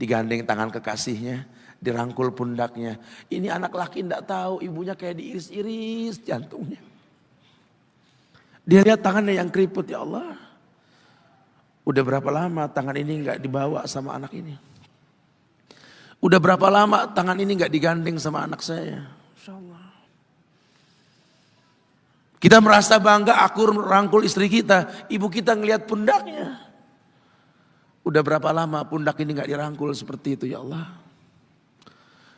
digandeng tangan kekasihnya, dirangkul pundaknya. Ini anak laki tidak tahu ibunya kayak diiris-iris jantungnya. Dia lihat tangannya yang keriput, ya Allah. Udah berapa lama tangan ini nggak dibawa sama anak ini? Udah berapa lama tangan ini nggak digandeng sama anak saya? Insya Allah. Kita merasa bangga akur rangkul istri kita, ibu kita ngelihat pundaknya. Udah berapa lama pundak ini nggak dirangkul seperti itu, ya Allah.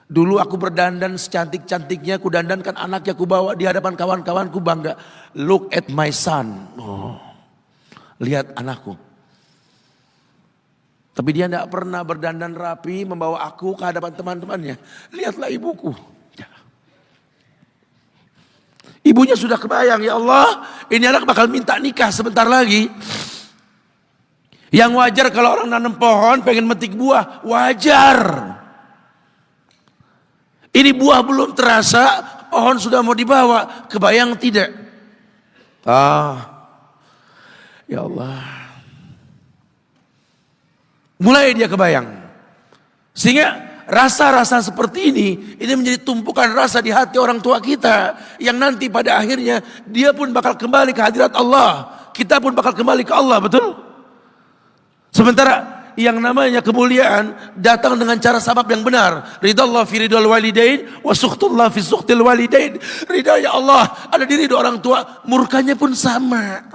Dulu aku berdandan secantik-cantiknya, ku dandankan anaknya, ku bawa di hadapan kawan-kawanku bangga. Look at my son. Oh, lihat anakku. Tapi dia tidak pernah berdandan rapi membawa aku ke hadapan teman-temannya. Lihatlah ibuku. Ibunya sudah kebayang, ya Allah, ini anak bakal minta nikah sebentar lagi. Yang wajar kalau orang nanam pohon pengen metik buah, wajar. Ini buah belum terasa, pohon sudah mau dibawa, kebayang tidak? Ya Allah. Mulai dia kebayang. Sehingga rasa-rasa seperti ini menjadi tumpukan rasa di hati orang tua kita. Yang nanti pada akhirnya dia pun bakal kembali ke hadirat Allah. Kita pun bakal kembali ke Allah, betul? Sementara yang namanya kemuliaan datang dengan cara sabab yang benar. Ridallah fi ridal walidain wa sukhtullah fi sukhtil walidain. Ridha ya Allah ada di ridha orang tua, murkanya pun sama.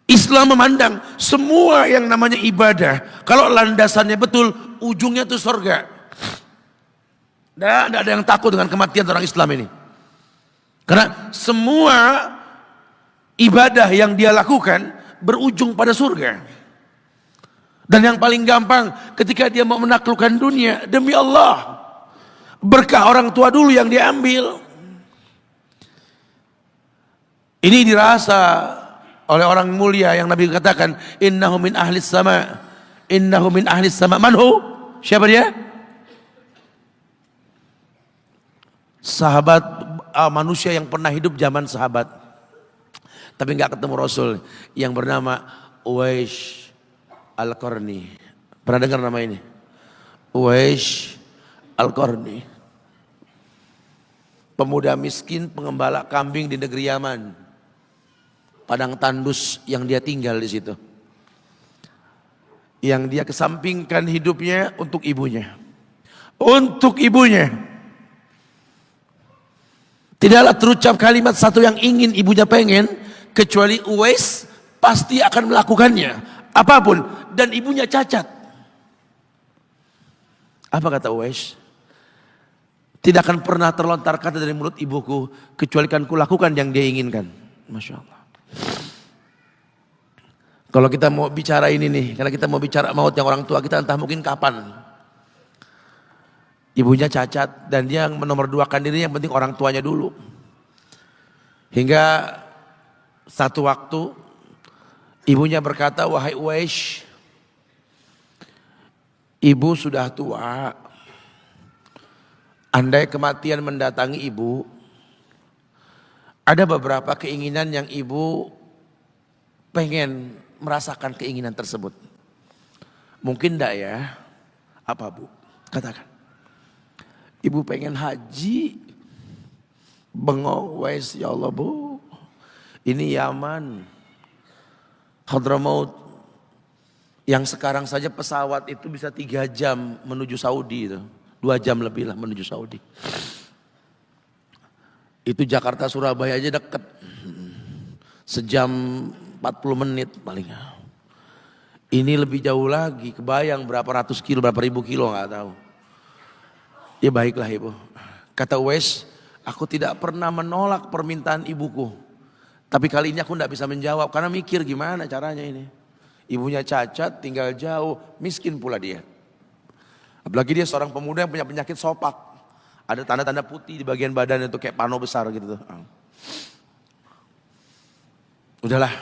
Islam memandang semua yang namanya ibadah, kalau landasannya betul, ujungnya itu surga. Tidak ada yang takut dengan kematian orang Islam ini. Karena semua ibadah yang dia lakukan berujung pada surga. Dan yang paling gampang ketika dia mau menaklukkan dunia, demi Allah, berkah orang tua dulu yang diambil. Ini dirasa oleh orang mulia yang Nabi katakan, innahu min ahlis sama, innahu min ahlis sama. Manhu? Siapa dia? Sahabat manusia yang pernah hidup zaman sahabat, tapi nggak ketemu Rasul, yang bernama Uwais Al-Qarni. Pernah dengar nama ini? Uwais Al-Qarni, pemuda miskin pengembala kambing di negeri Yaman. Padang tandus yang dia tinggal di situ, yang dia kesampingkan hidupnya untuk ibunya. Untuk ibunya. Tidaklah terucap kalimat satu yang ingin ibunya pengen, kecuali Uwais pasti akan melakukannya, apapun, dan ibunya cacat. Apa kata Uwais? Tidak akan pernah terlontar kata dari mulut ibuku kecuali kan kulakukan yang dia inginkan. Masya Allah. Kalau kita mau bicara ini nih, karena kita mau bicara maut yang orang tua kita, entah mungkin kapan. Ibunya cacat dan dia menomorduakan diri, yang penting orang tuanya dulu. Hingga satu waktu ibunya berkata, wahai Uwais, ibu sudah tua. Andai kematian mendatangi ibu, ada beberapa keinginan yang ibu pengen merasakan keinginan tersebut. Mungkin enggak ya? Apa bu? Katakan. Ibu pengen haji. Bengong, Wais, ya Allah bu. Ini Yaman, Hadramaut, yang sekarang saja pesawat itu bisa 3 jam menuju Saudi itu. 2 jam lebih lah menuju Saudi. Itu Jakarta Surabaya aja deket. Sejam 40 menit paling. Ini lebih jauh lagi, kebayang berapa ratus kilo, berapa ribu kilo nggak tahu. Ya baiklah ibu. Kata Uwais, aku tidak pernah menolak permintaan ibuku. Tapi kali ini aku tidak bisa menjawab karena mikir gimana caranya ini. Ibunya cacat, tinggal jauh, miskin pula dia. Apalagi dia seorang pemuda yang punya penyakit sopak. Ada tanda-tanda putih di bagian badan itu kayak pano besar gitu. Udahlah,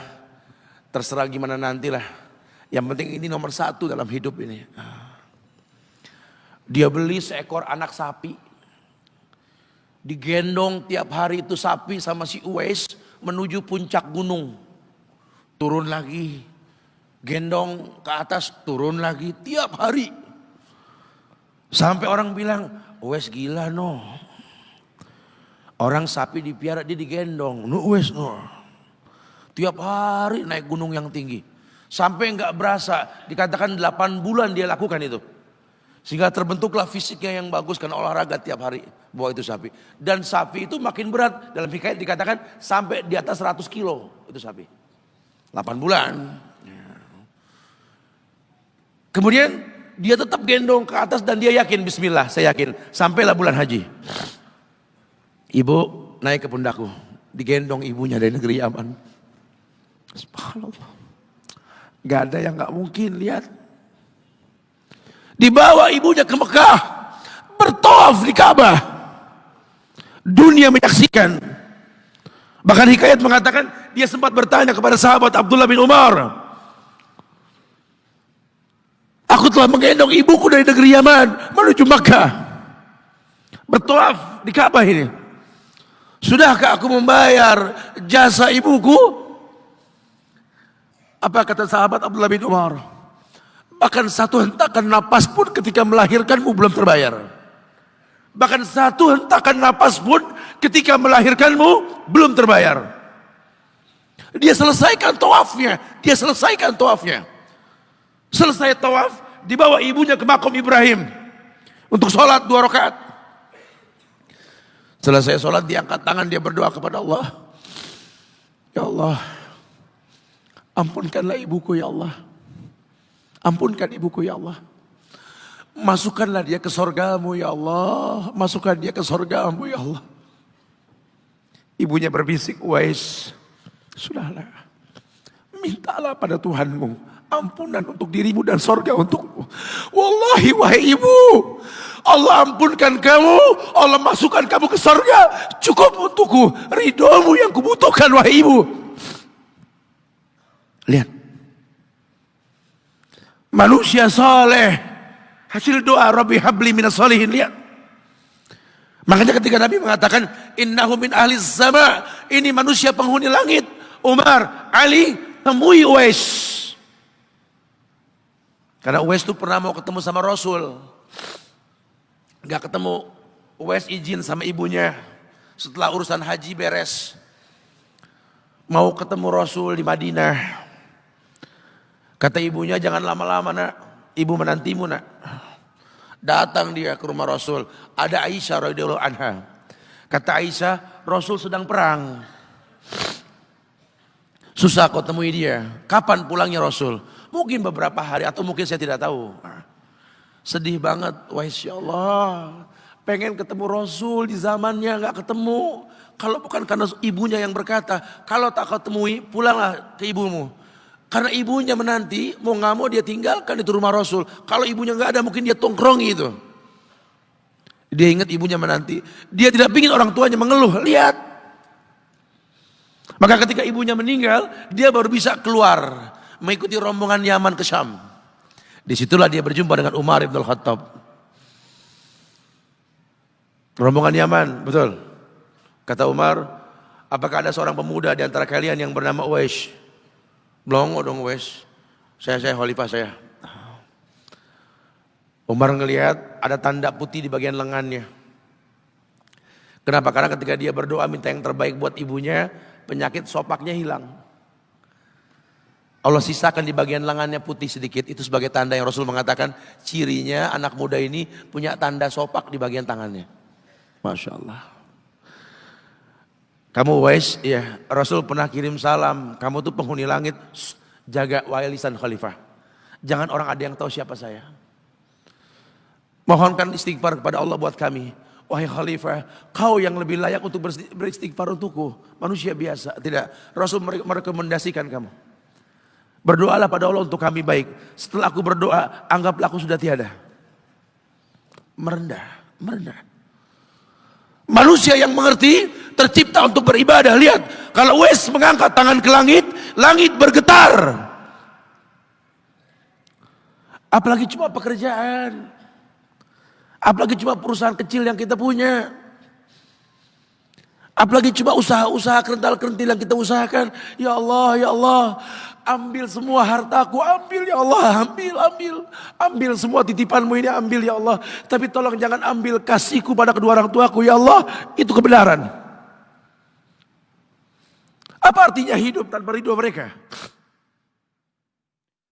terserah gimana nantilah. Yang penting ini nomor 1 dalam hidup ini. Dia beli seekor anak sapi. Digendong tiap hari itu sapi sama si Uwais menuju puncak gunung. Turun lagi. gendong ke atas, turun lagi tiap hari. Sampai orang bilang, Uwais gila no. Orang sapi dipiara dia digendong, no Uwais no. Tiap hari naik gunung yang tinggi. Sampai nggak berasa, dikatakan 8 bulan dia lakukan itu. Sehingga terbentuklah fisiknya yang bagus karena olahraga tiap hari bawa itu sapi. Dan sapi itu makin berat, dalam hikayat dikatakan sampai di atas 100 kilo itu sapi. 8 bulan. Kemudian dia tetap gendong ke atas dan dia yakin, bismillah saya yakin. Sampailah bulan haji. Ibu naik ke pundakku, digendong ibunya dari negeri Yaman. Subhanallah. Gak ada yang gak mungkin, lihat. Dibawa ibunya ke Mekah, bertawaf di Ka'bah. Dunia menyaksikan. Bahkan hikayat mengatakan dia sempat bertanya kepada sahabat Abdullah bin Umar, aku telah menggendong ibuku dari negeri Yaman menuju Makkah, bertawaf di Ka'bah ini. Sudahkah aku membayar jasa ibuku? Apa kata sahabat Abdullah bin Umar? Bahkan satu hentakan napas pun ketika melahirkanmu belum terbayar. Bahkan satu hentakan napas pun ketika melahirkanmu belum terbayar. Dia selesaikan tawafnya. Selesai tawaf, dibawa ibunya ke makam Ibrahim untuk sholat 2 rakaat. Selesai sholat, diangkat tangan, dia berdoa kepada Allah. Ya Allah, ampunkanlah ibuku ya Allah. Ampunkan ibuku ya Allah. Masukkanlah dia ke sorgamu ya Allah. Masukkan dia ke sorgamu ya Allah. Ibunya berbisik, Uwais, sudahlah. Mintalah pada Tuhanmu ampunan untuk dirimu dan sorga untukmu. Wallahi wahai ibu, Allah ampunkan kamu, Allah masukkan kamu ke sorga, cukup untukku. Ridhomu yang kubutuhkan wahai ibu. Lihat, manusia saleh, hasil doa Rabbi habli minas solihin. Lihat, makanya ketika Nabi mengatakan innahu min ahli sama, ini manusia penghuni langit. Umar, Ali, temui Uwais. Karena Uwais itu pernah mau ketemu sama Rasul, gak ketemu. Uwais izin sama ibunya setelah urusan haji beres, mau ketemu Rasul di Madinah. Kata ibunya, jangan lama-lama nak, ibu menantimu nak. Datang dia ke rumah Rasul, ada Aisyah radhiyallahu anha. Kata Aisyah, Rasul sedang perang, susah kau temui dia. Kapan pulangnya Rasul? Mungkin beberapa hari atau mungkin saya tidak tahu. Sedih banget, wah insya Allah. Pengen ketemu Rasul di zamannya gak ketemu. Kalau bukan karena ibunya yang berkata, kalau tak kau temui pulanglah ke ibumu. Karena ibunya menanti, mau gak mau dia tinggalkan itu rumah Rasul. Kalau ibunya gak ada mungkin dia tongkrongi itu. Dia ingat ibunya menanti. Dia tidak ingin orang tuanya mengeluh, lihat. Maka ketika ibunya meninggal, dia baru bisa keluar mengikuti rombongan Yaman ke Syam. Disitulah dia berjumpa dengan Umar ibn Khattab. Rombongan Yaman, betul. Kata Umar, apakah ada seorang pemuda di antara kalian yang bernama Uwais? Blongo dong Uwais. Saya khalifah saya. Umar ngelihat ada tanda putih di bagian lengannya. Kenapa? Karena ketika dia berdoa minta yang terbaik buat ibunya, penyakit sopaknya hilang. Allah sisakan di bagian lengannya putih sedikit. Itu sebagai tanda yang Rasul mengatakan cirinya anak muda ini punya tanda sopak di bagian tangannya. Masya Allah. Kamu Uwais, ya Rasul pernah kirim salam. Kamu tuh penghuni langit, jaga walisan khalifah. Jangan orang ada yang tahu siapa saya. Mohonkan istighfar kepada Allah buat kami. Wahai khalifah, kau yang lebih layak untuk beristighfar untukku. Manusia biasa, tidak. Rasul merekomendasikan kamu. Berdoalah pada Allah untuk kami baik. Setelah aku berdoa, anggaplah aku sudah tiada. Merendah. Manusia yang mengerti tercipta untuk beribadah. Lihat, kalau Uwais mengangkat tangan ke langit, langit bergetar. Apalagi cuma pekerjaan. Apalagi cuma perusahaan kecil yang kita punya. Apalagi coba usaha-usaha kerental-kerentil yang kita usahakan. Ya Allah, ambil semua hartaku, ambil ya Allah, ambil semua titipanmu ini, ambil ya Allah. Tapi tolong jangan ambil kasihku pada kedua orang tuaku, ya Allah, itu kebenaran. Apa artinya hidup tanpa ridho mereka?